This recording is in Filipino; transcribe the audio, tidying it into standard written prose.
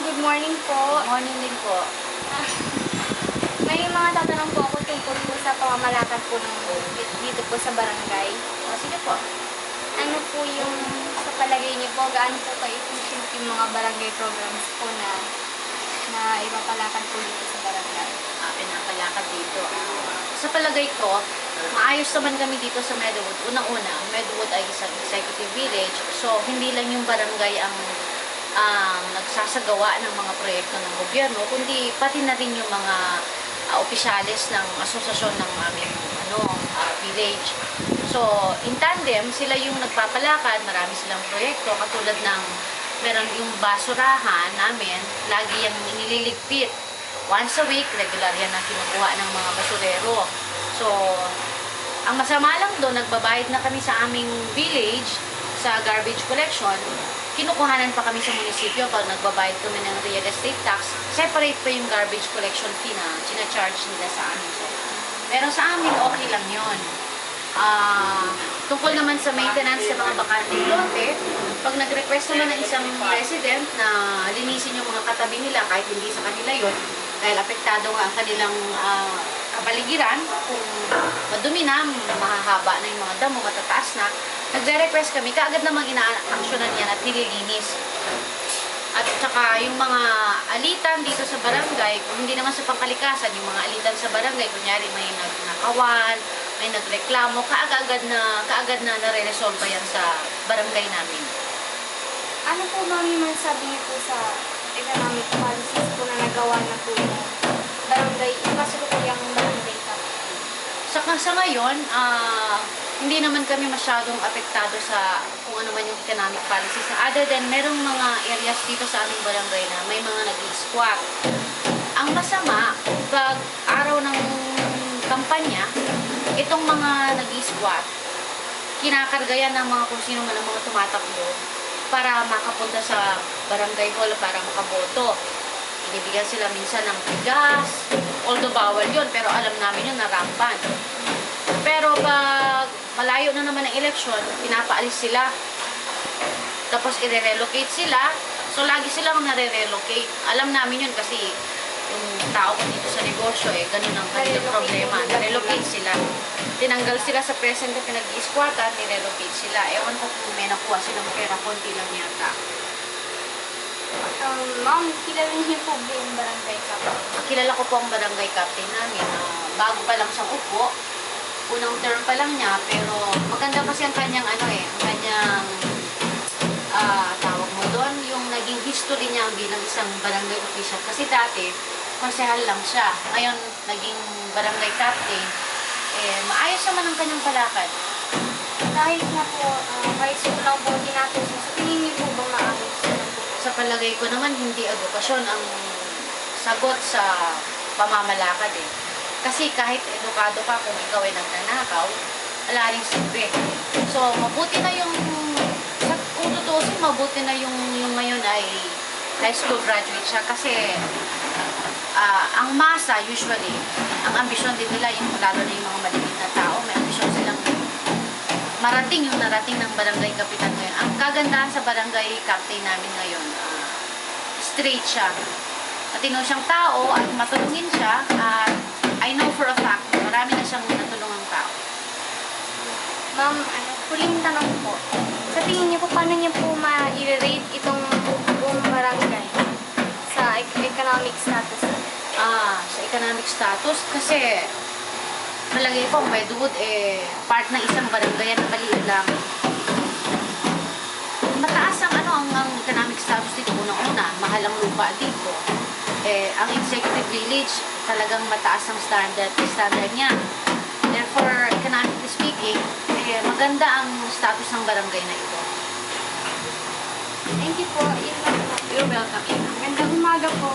good morning po. Good morning din po. Ah, may mga tatanong po ako tungkol po sa pamamalakad po ng dito po sa barangay. Sige po. Ano po yung sa palagay niyo po, gaano po ka-efficient yung mga barangay programs po na ipapalakad po dito sa barangay? Pinapalakad dito. Sa palagay ko, maayos naman kami dito sa Meadowood. Unang-una, Meadowood ay isang executive village. So, hindi lang yung barangay ang nagsasagawa ng mga proyekto ng gobyerno, kundi pati na rin yung mga opisyalis ng asosasyon ng aming village. So, in tandem, sila yung nagpapalakad, marami silang proyekto, katulad ng meron yung basurahan namin, lagi yung inililigpit. Once a week, regular yan ang kinukuha ng mga basurero. So, ang masama lang doon, nagbabayad na kami sa aming village sa garbage collection, kinukuhanan pa kami sa munisipyo pag nagbabayad kami ng real estate tax, separate pa yung garbage collection fee na sinacharge nila sa amin. So, pero sa amin, okay lang yun. Tungkol naman sa maintenance sa mga bakanteng lote, pag nag-request naman ng isang resident na linisin yung mga katabi nila, kahit hindi sa kanila yun, dahil apektado nga ang kanilang kapaligiran, kung madumi na, mahahaba na yung mga damo, matataas na, nagre-request kami, kaagad namang ina-actionan yan at nililinis. At saka yung mga alitan dito sa barangay, kung hindi naman sa pangkalikasan, yung mga alitan sa barangay, kunyari may nagnakawan, may nagreklamo, kaagad na nare-resolve yan sa barangay namin. Ano po ba yung sabi niyo po sa economic policies po na nagawa na po yung barangay, yung kasulukuyang barangay captain? Sa ngayon, hindi naman kami masyadong apektado sa kung ano man yung economic policies. Other than, merong mga areas dito sa aming barangay na may mga nag-squat. Ang masama, pag araw ng kampanya, itong mga nag-squat, kinakarga yan ng mga kung sino man ang mga tumatakbo para makapunta sa barangay hall para makaboto. Binibigyan sila minsan ng bigas, although bawal yun, pero alam namin yun na rampant. Pero pag malayo na naman ang eleksyon, pinapaalis sila. Tapos i-relocate sila. So lagi silang nare-relocate. Alam namin yun kasi yung tao ko dito sa negosyo ganun ang kanilang problema. Nare-relocate sila. Tinanggal sila sa present na pinag-i-squatan, nire-relocate sila. Ewan ko kung may nakuha silang pera, konti lang yata. Ma'am, kilala niyo po ba yung barangay captain? Kilala ko po ang barangay captain namin. Bago pa lang siyang upo. Unang term pa lang niya, pero maganda kasi ang kanyang tawag mo doon, yung naging history niya bilang isang barangay official. Kasi dati, konsehal lang siya. Ngayon, naging barangay captain. Maayos naman ang kanyang palakad. Kahit na po, kahit lang po tinatusin, so tingin niyo po ba maayos? Sa palagay ko naman, hindi edukasyon ang sagot sa pamamalakad Kasi kahit edukado ka, kung ikaw ay nagnanakaw, wala rin silbi. So, mabuti na yung, kung tutusin, mabuti na yung ngayon ay high school graduate siya. Kasi, ang masa, usually, ang ambisyon din nila, yung lalo na yung mga maliliit na tao, may ambisyon silang marating yung narating ng barangay kapitan ngayon. Ang kagandahan sa barangay captain namin ngayon, straight siya. Matino siyang tao at matulungin siya at I know for a fact, marami na siyang natulungang tao. Ma'am, huling tanong po. Sa tingin niyo po, paano niyo po ma-rate itong buong barangay sa economic status? Sa economic status, kasi malagay po, Meadowood, part ng isang barangay na maliit lang. Mataas ang ang economic status dito. Unang-una, mahal ang lupa dito. Ang executive village, talagang mataas ang standard niya. Therefore, economically speaking, maganda ang status ng barangay na ito. Thank you po. You're welcome. Magandang umaga po.